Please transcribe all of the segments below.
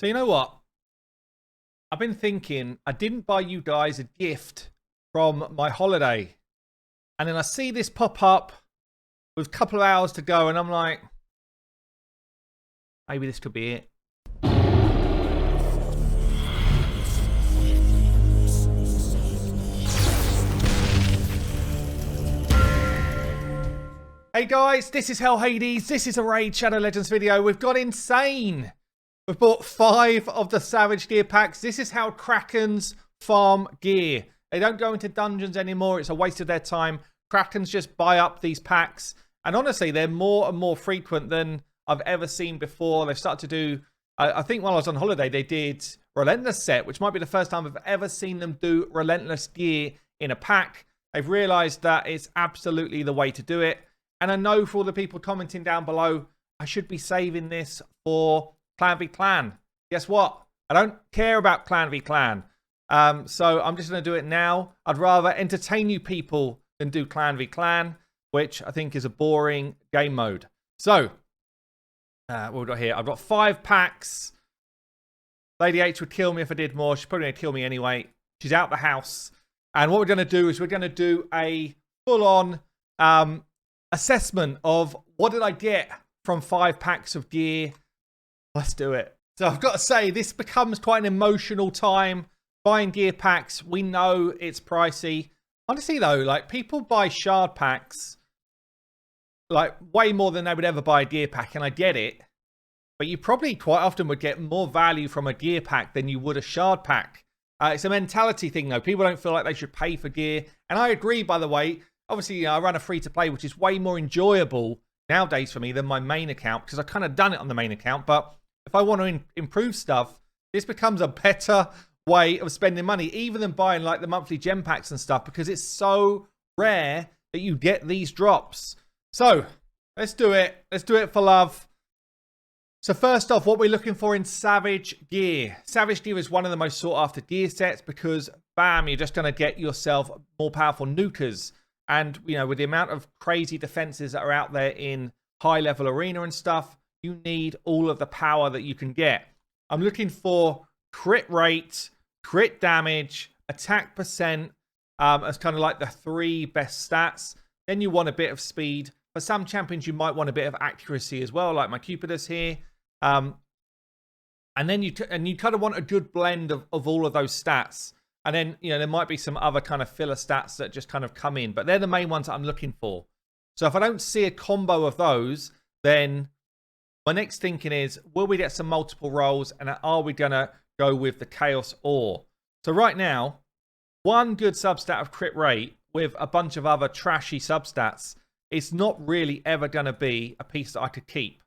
So you know what? I've been thinking I didn't buy you guys a gift from my holiday. And then I see this pop up with a couple of hours to go and I'm like, maybe this could be it. Hey guys, this is Hell Hades. This is a Raid Shadow Legends video. We've got insane. We've bought 5 of the Savage Gear packs. This is how Krakens farm gear. They don't go into dungeons anymore. It's a waste of their time. Krakens just buy up these packs. And honestly, they're more and more frequent than I've ever seen before. They've started to do, I think while I was on holiday, they did Relentless set, which might be the first time I've ever seen them do Relentless gear in a pack. They've realized that it's absolutely the way to do it. And I know for all the people commenting down below, I should be saving this for Clan v Clan. Guess what? I don't care about Clan v Clan. So I'm just going to do it now. I'd rather entertain you people than do Clan v Clan, which I think is a boring game mode. So, what we've got here? I've got 5 packs. Lady H would kill me if I did more. She's probably going to kill me anyway. She's out the house. And what we're going to do is we're going to do a full-on assessment of what did I get from 5 packs of gear. Let's do it. So I've got to say, this becomes quite an emotional time buying gear packs. We know it's pricey. Honestly though, like, people buy shard packs like way more than they would ever buy a gear pack, and I get it, but you probably quite often would get more value from a gear pack than you would a shard pack. It's a mentality thing though. People don't feel like they should pay for gear, and I agree, by the way. Obviously, you know, I run a free-to-play, which is way more enjoyable nowadays for me than my main account, because I've kind of done it on the main account. But if I want to improve stuff, this becomes a better way of spending money, even than buying like the monthly gem packs and stuff, because it's so rare that you get these drops. So let's do it. Let's do it for love. So first off, what we're looking for in Savage Gear. Savage Gear is one of the most sought after gear sets because, bam, you're just going to get yourself more powerful nukers. And, you know, with the amount of crazy defenses that are out there in high-level arena and stuff, you need all of the power that you can get. I'm looking for crit rate, crit damage, attack percent as kind of like the 3 best stats. Then you want a bit of speed. For some champions, you might want a bit of accuracy as well, like my Cupidus here. And then you kind of want a good blend of all of those stats. And then, you know, there might be some other kind of filler stats that just kind of come in. But they're the main ones that I'm looking for. So if I don't see a combo of those, then my next thinking is, will we get some multiple rolls? And are we going to go with the Chaos Ore? So right now, one good substat of crit rate with a bunch of other trashy substats, it's not really ever going to be a piece that I could keep.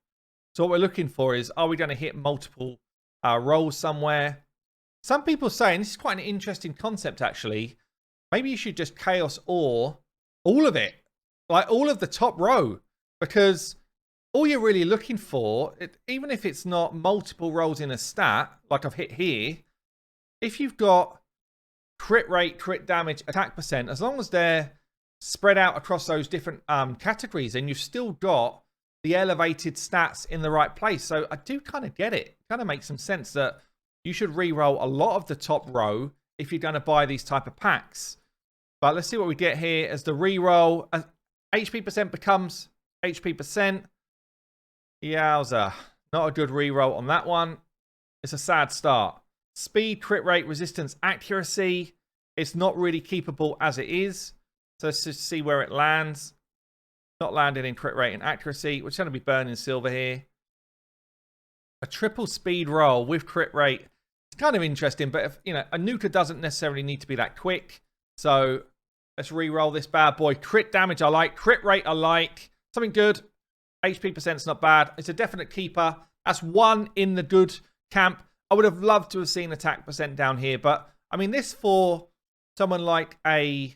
So what we're looking for is, are we going to hit multiple rolls somewhere? Some people say, and this is quite an interesting concept actually, maybe you should just Chaos Ore all of it, like all of the top row, because all you're really looking for, even if it's not multiple rolls in a stat, like I've hit here, if you've got crit rate, crit damage, attack percent, as long as they're spread out across those different categories, then you've still got the elevated stats in the right place. So I do kind of get it. It kind of makes some sense that you should re-roll a lot of the top row if you're going to buy these type of packs. But let's see what we get here as the re-roll. HP percent becomes HP percent. Yowza. Not a good re-roll on that one. It's a sad start. Speed, crit rate, resistance, accuracy. It's not really keepable as it is. So let's just see where it lands. Not landing in crit rate and accuracy. We're going to be burning silver here. A triple speed roll with crit rate. It's kind of interesting, but if, you know, a nuker doesn't necessarily need to be that quick. So let's re-roll this bad boy. Crit damage I like. Crit rate I like. Something good. HP percent's not bad. It's a definite keeper. That's one in the good camp. I would have loved to have seen attack percent down here, but I mean, this for someone like a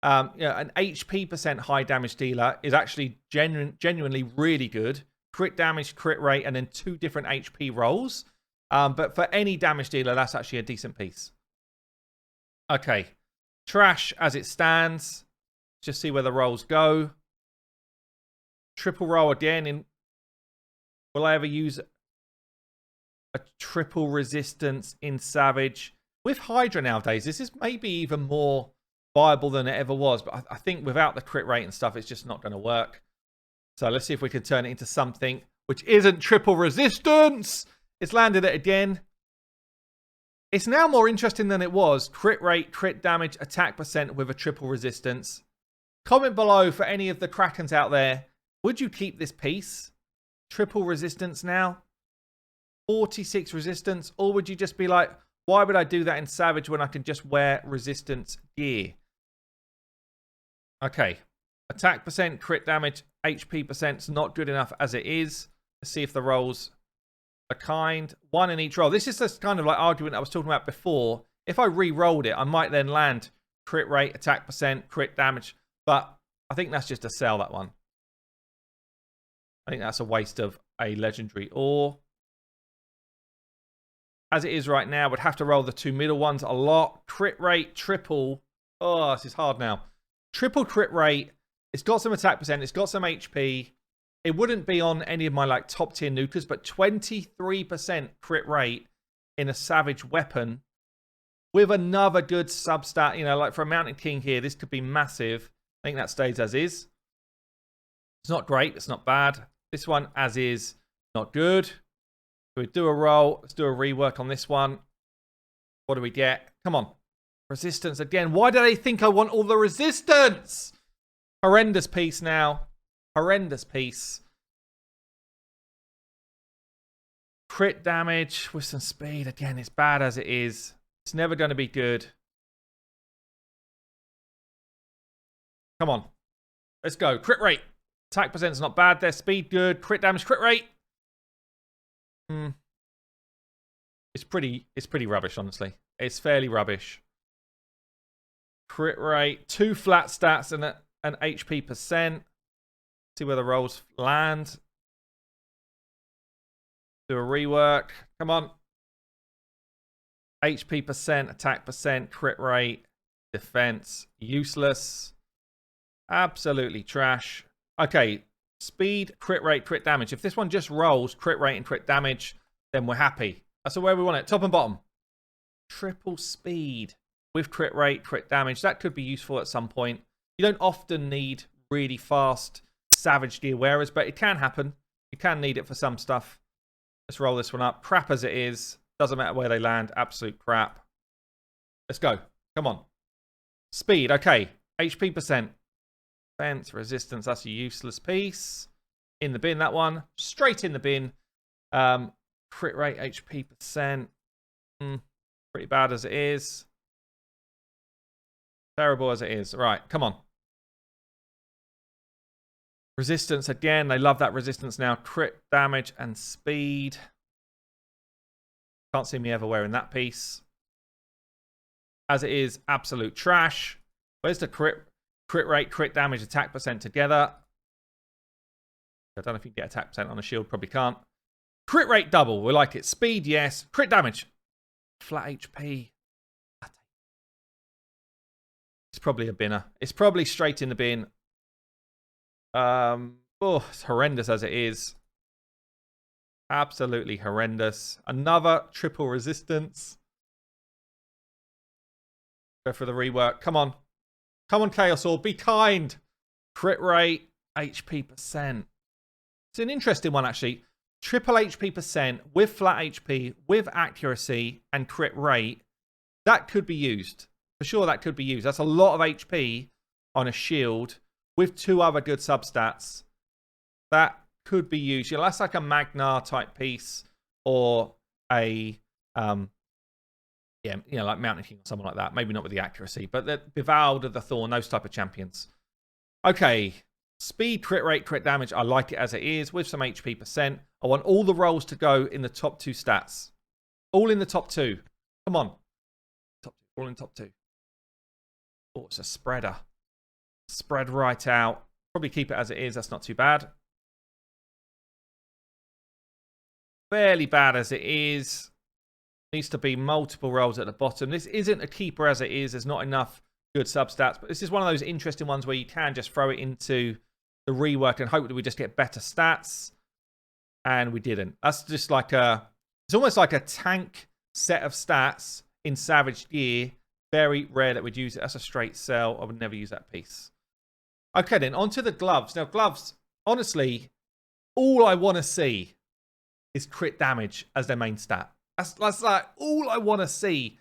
you know, an HP percent high damage dealer is actually genuinely really good. Crit damage, crit rate, and then 2 different HP rolls. But for any damage dealer, that's actually a decent piece. Okay. Trash as it stands. Just see where the rolls go. Triple roll again. Will I ever use a triple resistance in Savage. With Hydra nowadays, this is maybe even more viable than it ever was. But I think without the crit rate and stuff, it's just not going to work. So let's see if we can turn it into something which isn't triple resistance. It's landed it again. It's now more interesting than it was. Crit rate, crit damage, attack percent with a triple resistance. Comment below for any of the Krakens out there. Would you keep this piece? Triple resistance now? 46 resistance? Or would you just be like, why would I do that in Savage when I can just wear resistance gear? Okay. Attack percent, crit damage, HP percent's not good enough as it is. Let's see if the rolls are kind. One in each roll. This is this kind of like argument I was talking about before. If I re-rolled it, I might then land crit rate, attack percent, crit damage. But I think that's just a sell, that one. I think that's a waste of a legendary ore. As it is right now, we'd have to roll the two middle ones a lot. Crit rate, triple. Oh, this is hard now. Triple crit rate. It's got some attack percent. It's got some HP. It wouldn't be on any of my like top tier nukers, but 23% crit rate in a Savage weapon with another good substat. You know, like for a Mountain King here, this could be massive. I think that stays as is. It's not great. It's not bad. This one as is, not good. So we do a roll. Let's do a rework on this one. What do we get? Come on. Resistance again. Why do they think I want all the resistance? Horrendous piece now. Horrendous piece. Crit damage with some speed. Again, it's bad as it is. It's never going to be good. Come on. Let's go. Crit rate. Attack percent's not bad there. Speed good. Crit damage. Crit rate. It's pretty rubbish, honestly. It's fairly rubbish. Crit rate. 2 flat stats and an HP percent. See where the rolls land. Do a rework. Come on. HP percent, attack percent, crit rate, defense. Useless. Absolutely trash. Okay. Speed, crit rate, crit damage. If this one just rolls crit rate and crit damage, then we're happy. That's the way we want it. Top and bottom. Triple speed with crit rate, crit damage. That could be useful at some point. You don't often need really fast Savage gear wearers, but it can happen. You can need it for some stuff. Let's roll this one up. Crap as it is. Doesn't matter where they land. Absolute crap. Let's go. Come on. Speed. Okay. HP percent. Defense, resistance. That's a useless piece. In the bin, that one. Straight in the bin. Crit rate, HP percent. Pretty bad as it is. Terrible as it is. Right. Come on. Resistance again. They love that resistance now. Crit damage and speed. Can't see me ever wearing that piece. As it is, absolute trash. Where's the crit rate, crit damage, attack percent together? I don't know if you can get attack percent on a shield. Probably can't. Crit rate double. We like it. Speed, yes. Crit damage. Flat HP. It's probably a binner. It's probably straight in the bin. It's horrendous as it is. Absolutely horrendous. Another triple resistance. Go for the rework. Come on. Come on, Chaos Orb. Be kind. Crit rate, HP percent. It's an interesting one, actually. Triple HP percent with flat HP, with accuracy and crit rate. That could be used. For sure, that could be used. That's a lot of HP on a shield with 2 other good substats. That could be used. You know, that's like a Magnar type piece or a, like Mountain King or something like that. Maybe not with the accuracy, but the Bevaled of the Thorn, those type of champions. Okay. Speed, crit rate, crit damage. I like it as it is with some HP percent. I want all the rolls to go in the top 2 stats. All in the top 2. Come on. All in top 2. Oh, it's a spreader. Spread right out. Probably keep it as it is. That's not too bad. Fairly bad as it is. Needs to be multiple rolls at the bottom. This isn't a keeper as it is. There's not enough good substats. But this is one of those interesting ones where you can just throw it into the rework and hope that we just get better stats. And we didn't. That's just like a It's almost like a tank set of stats in Savage Gear. Very rare that we'd use it. That's a straight sell. I would never use that piece. Okay, then on to the gloves. Now, gloves, honestly, all I want to see is crit damage as their main stat. That's like all I want to see.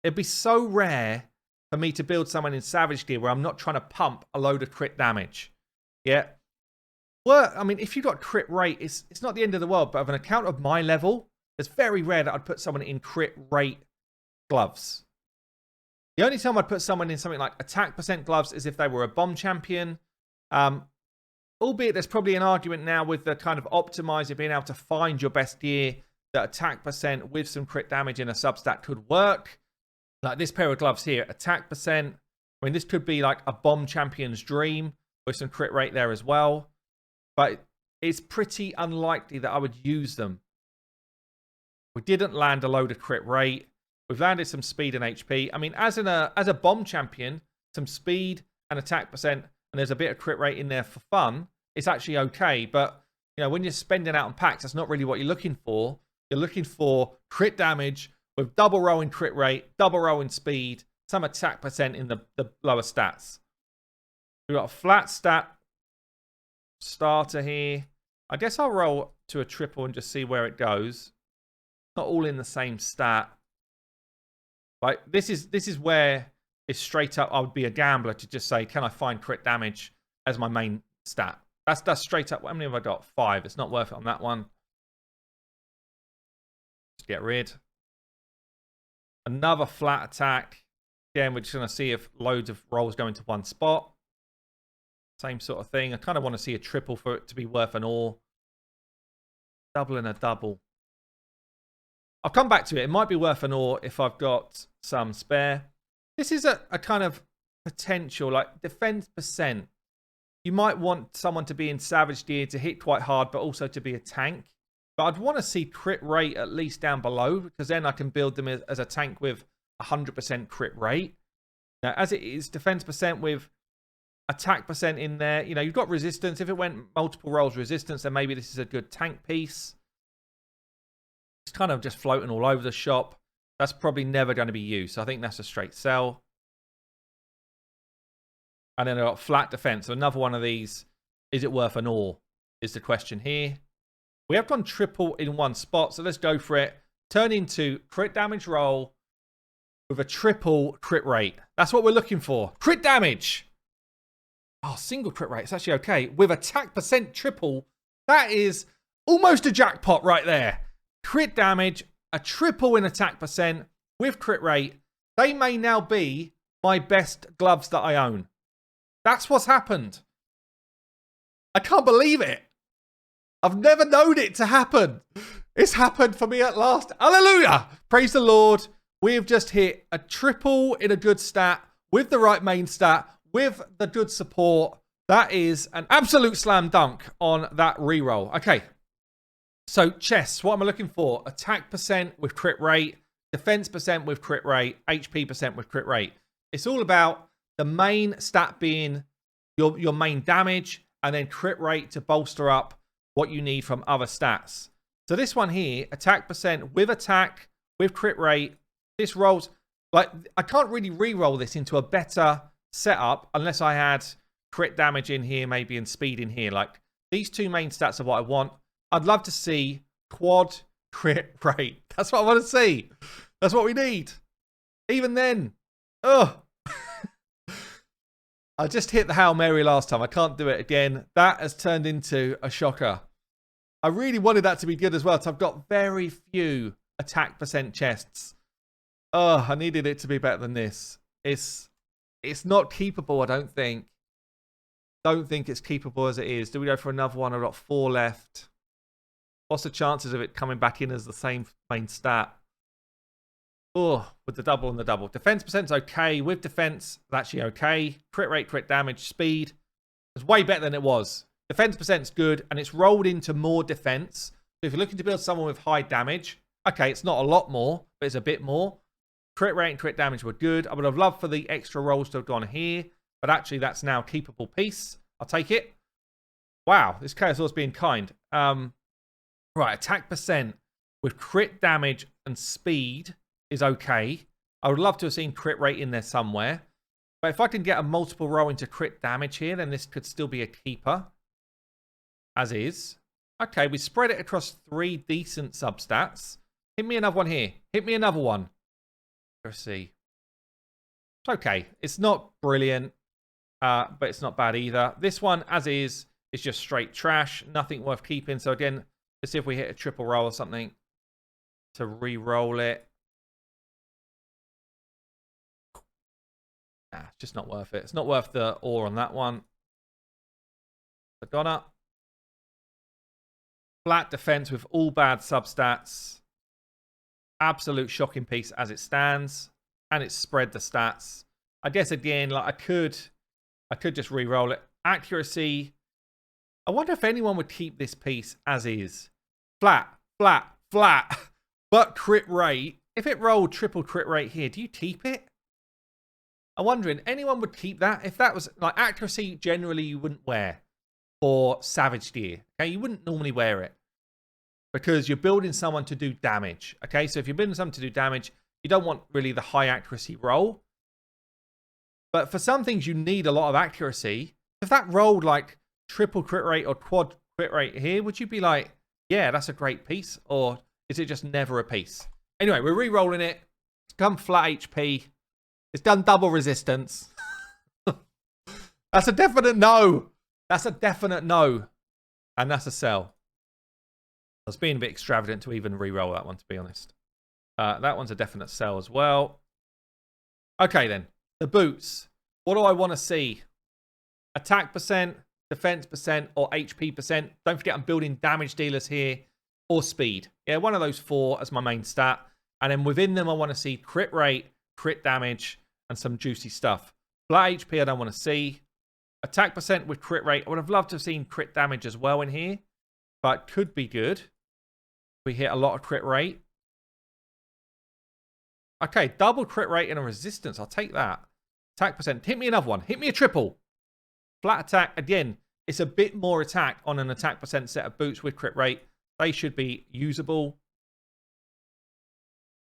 It'd be so rare for me to build someone in Savage Gear where I'm not trying to pump a load of crit damage. Yeah. Well, I mean, if you got crit rate, it's not the end of the world, but of an account of my level, it's very rare that I'd put someone in crit rate gloves. The only time I'd put someone in something like attack percent gloves is if they were a bomb champion. Albeit there's probably an argument now with the kind of optimizer being able to find your best gear that attack percent with some crit damage in a substat could work. Like this pair of gloves here, attack percent. I mean, this could be like a bomb champion's dream with some crit rate there as well. But it's pretty unlikely that I would use them. We didn't land a load of crit rate. We've landed some speed and HP. I mean, as a bomb champion, some speed and attack percent, and there's a bit of crit rate in there for fun, it's actually okay. But, you know, when you're spending out on packs, that's not really what you're looking for. You're looking for crit damage with double roll in crit rate, double roll in speed, some attack percent in the lower stats. We've got a flat stat starter here. I guess I'll roll to a triple and just see where it goes. Not all in the same stat. Like, this is where it's straight up, I would be a gambler to just say, can I find crit damage as my main stat? That's straight up. How many have I got? 5. It's not worth it on that one. Just get rid. Another flat attack. Again, we're just going to see if loads of rolls go into one spot. Same sort of thing. I kind of want to see a triple for it to be worth an ore. Double and a double. I'll come back to it. It might be worth an ore if I've got some spare. This is a kind of potential, like defense percent. You might want someone to be in Savage Gear to hit quite hard, but also to be a tank. But I'd want to see crit rate at least down below, because then I can build them as a tank with 100% crit rate. Now, as it is, defense percent with attack percent in there. You know, you've got resistance. If it went multiple rolls resistance, then maybe this is a good tank piece. It's kind of just floating all over the shop. That's probably never going to be used. So I think that's a straight sell. And then I've got flat defense. So another one of these. Is it worth an ore? Is the question here. We have gone triple in one spot. So let's go for it. Turn into crit damage roll with a triple crit rate. That's what we're looking for. Crit damage. Oh, single crit rate. It's actually okay. With attack percent triple. That is almost a jackpot right there. Crit damage, a triple in attack percent with crit rate. They may now be my best gloves that I own. That's what's happened. I can't believe it. I've never known it to happen. It's happened for me at last. Hallelujah. Praise the Lord. We've just hit a triple in a good stat with the right main stat with the good support. That is an absolute slam dunk on that reroll. Okay. So, chests, what am I looking for? Attack percent with crit rate, defense percent with crit rate, HP percent with crit rate. It's all about the main stat being your main damage, and then crit rate to bolster up what you need from other stats. So this one here, attack percent with attack, with crit rate. This rolls, like, I can't really re-roll this into a better setup unless I had crit damage in here, maybe, and speed in here. Like, these two main stats are what I want. I'd love to see quad crit rate. That's what I want to see. That's what we need. Even then. Ugh. I just hit the Hail Mary last time. I can't do it again. That has turned into a shocker. I really wanted that to be good as well. So I've got very few attack percent chests. Oh, I needed it to be better than this. It's not keepable, I don't think. Don't think it's keepable as it is. Do we go for another one? I've got 4 left. What's the chances of it coming back in as the same main stat? Oh, with the double and the double. Defense percent's okay. With defense, it's actually okay. Crit rate, crit damage, speed. It's way better than it was. Defense percent's good, and it's rolled into more defense. So if you're looking to build someone with high damage, okay, it's not a lot more, but it's a bit more. Crit rate and crit damage were good. I would have loved for the extra rolls to have gone here, but actually that's now a keepable piece. I'll take it. Wow, this Chaos Lord's being kind. Right, attack percent. with crit damage and speed is okay. I would love to have seen crit rate in there somewhere. But if I can get a multiple roll into crit damage here, then this could still be a keeper. As is. Okay, we spread it across 3 decent substats. Hit me another one here. Hit me another one. Let's see. It's okay. It's not brilliant, but it's not bad either. This one, as is just straight trash. Nothing worth keeping. So again, let's see if we hit a triple roll or something to re-roll it. Nah, it's just not worth it. It's not worth the ore on that one. Madonna. Flat defense with all bad substats. Absolute shocking piece as it stands. And it's spread the stats. I guess again, like I could just re-roll it. Accuracy. I wonder if anyone would keep this piece as is. Flat, flat, flat. But crit rate. If it rolled triple crit rate here, do you keep it? I'm wondering, anyone would keep that? If that was, like, accuracy, generally you wouldn't wear for Savage gear. Okay, you wouldn't normally wear it. Because you're building someone to do damage. Okay, so if you're building someone to do damage, you don't want really the high accuracy roll. But for some things, you need a lot of accuracy. If that rolled, like, triple crit rate or quad crit rate here, would you be like, yeah, that's a great piece? Or is it just never a piece? Anyway, we're re-rolling it. It's come flat HP. It's done double resistance. That's a definite no. That's a definite no. And that's a sell. I was being a bit extravagant to even re-roll that one, to be honest. That one's a definite sell as well. Okay, then. The boots. What do I want to see? Attack percent, defense percent, or HP percent. Don't forget I'm building damage dealers here. Or speed. Yeah, one of those 4 as my main stat. And then within them, I want to see crit rate, crit damage, and some juicy stuff. Flat HP, I don't want to see. Attack percent with crit rate. I would have loved to have seen crit damage as well in here. But could be good. We hit a lot of crit rate. Okay, double crit rate and a resistance. I'll take that. Attack percent. Hit me another one. Hit me a triple. Flat attack. Again, it's a bit more attack on an attack percent set of boots with crit rate. They should be usable.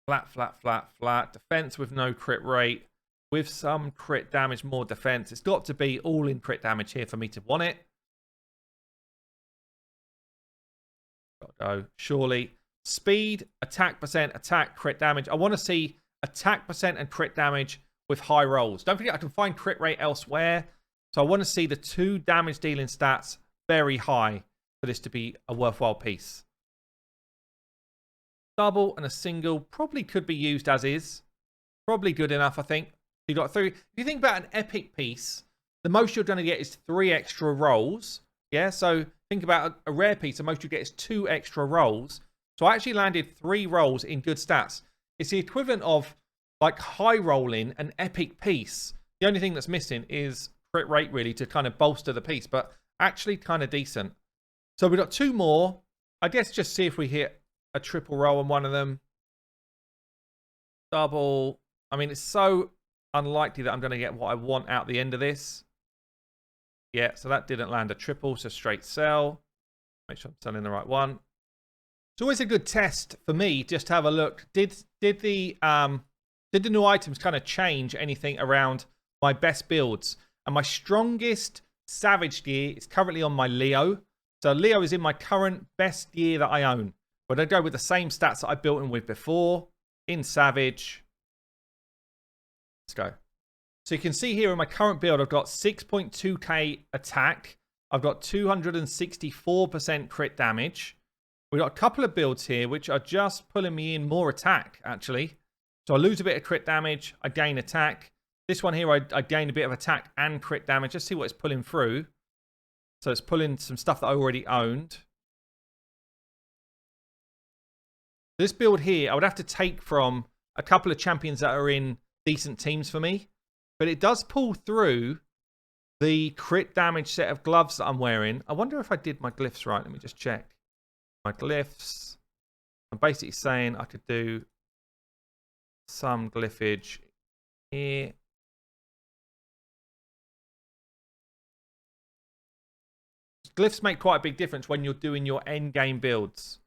Flat, flat, flat, flat. Defense with no crit rate. With some crit damage, more defense. It's got to be all in crit damage here for me to want it. Got to go. Surely. Speed, attack percent, attack, crit damage. I want to see attack percent and crit damage with high rolls. Don't forget, I can find crit rate elsewhere. So I want to see the 2 damage dealing stats very high for this to be a worthwhile piece. Double and a single probably could be used as is. Probably good enough, I think. You got 3. If you think about an epic piece, the most you're going to get is 3 extra rolls. Yeah, so think about a rare piece. The most you get is 2 extra rolls. So I actually landed 3 rolls in good stats. It's the equivalent of like high rolling an epic piece. The only thing that's missing is crit rate really to kind of bolster the piece, but actually kind of decent. So we've got 2 more. I guess just see if we hit a triple roll on one of them. Double. I mean, it's so unlikely that I'm going to get what I want out the end of this. Yeah, so that didn't land a triple, so straight sell. Make sure I'm selling the right one. It's always a good test for me just to have a look. Did the new items kind of change anything around my best builds? And my strongest Savage gear is currently on my Leo. So Leo is in my current best gear that I own. But I go with the same stats that I built him with before in Savage. Let's go. So you can see here in my current build, I've got 6.2k attack. I've got 264% crit damage. We've got a couple of builds here which are just pulling me in more attack, actually. So I lose a bit of crit damage. I gain attack. This one here, I gain a bit of attack and crit damage. Let's see what it's pulling through. So it's pulling some stuff that I already owned. This build here, I would have to take from a couple of champions that are in decent teams for me. But it does pull through the crit damage set of gloves that I'm wearing. I wonder if I did my glyphs right. Let me just check. My glyphs. I'm basically saying I could do some glyphage here. Glyphs make quite a big difference when you're doing your end game builds.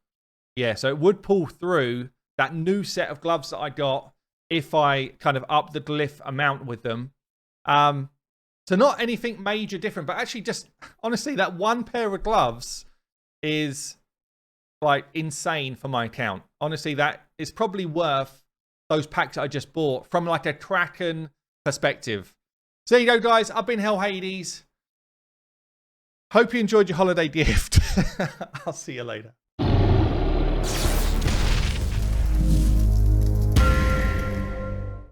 Yeah, so it would pull through that new set of gloves that I got if I kind of up the glyph amount with them. So not anything major different, but actually just, honestly, that one pair of gloves is like insane for my account. Honestly, that is probably worth those packs that I just bought from like a Kraken perspective. So there you go, guys. I've been Hell Hades. Hope you enjoyed your holiday gift. I'll see you later.